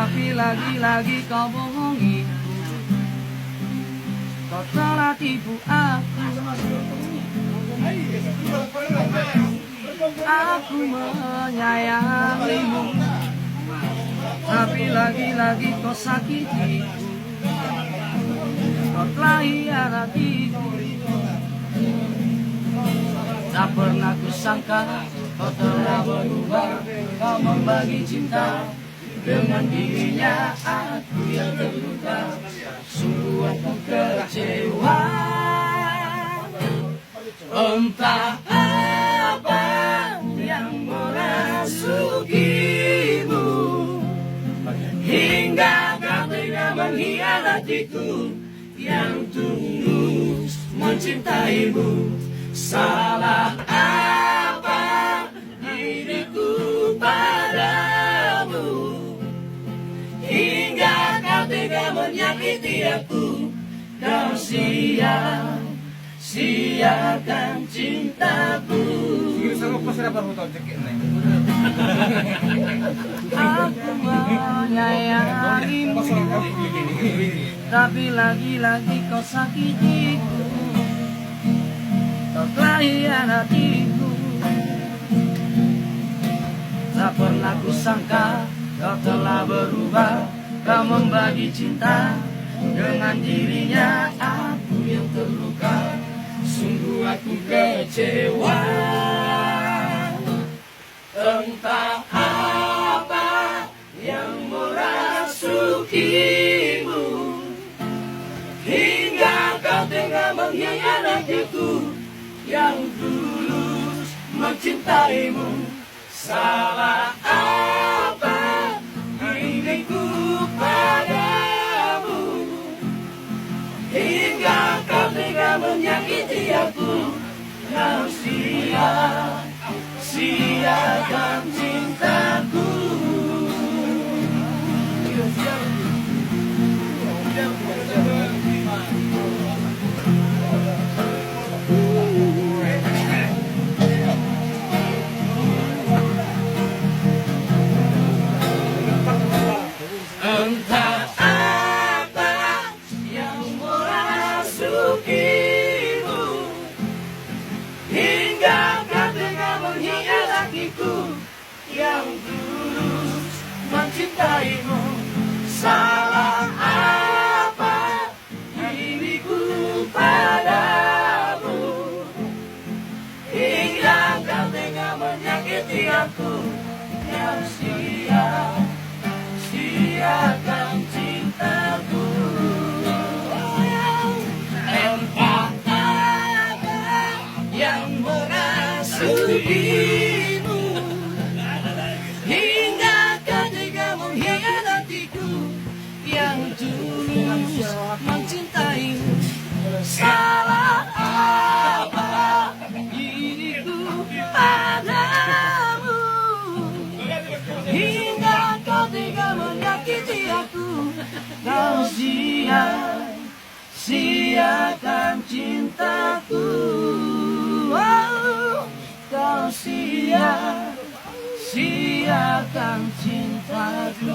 Tapi lagi-lagi kau bohongi, kau telah tipu aku. Aku menyayangimu, tapi lagi-lagi kau sakitiku. Kau telah hianatiku. Tak pernah kusangka kau telah berubah. Kau membagi cinta dengan dirinya, aku yang terluka. Sungguh aku kecewa. Entah apa yang merasukimu, hingga kau tega mengkhianatiku yang tulus mencintaimu. Salah apa diriku padamu, hingga kau tega menyakiti aku. Kau sia-siakan cintaku. Aku menyayangimu, tapi lagi-lagi kau sakitiku. Kau telah hianatiku. Tak pernah kusangka kau telah berubah. Kau membagi cinta dengan dirinya, aku yang terluka. Sungguh aku kecewa. Entah apa yang merasukimu, hingga kau tega mengkhianatiku yang tulus mencintaimu. Salah apa diriku padamu, hingga kau tega menyakiti aku. Kau sia-siakan cintaku. Entah apa yang merasukimu, hingga kau tega mengkhianatiku yang tulus mencintaimu. Salah apa diriku padamu, hingga kau tega menyakiti aku. Kau sia-siakan cintaku. Entah apa yang merasukimu, hingga kau tega mengkhianatiku yang tulus mencintaimu. Salah apa diriku padamu, hingga kau tega menyakiti aku. Kau sia-siakan cintaku. Oh, kau sia-siakan cintaku.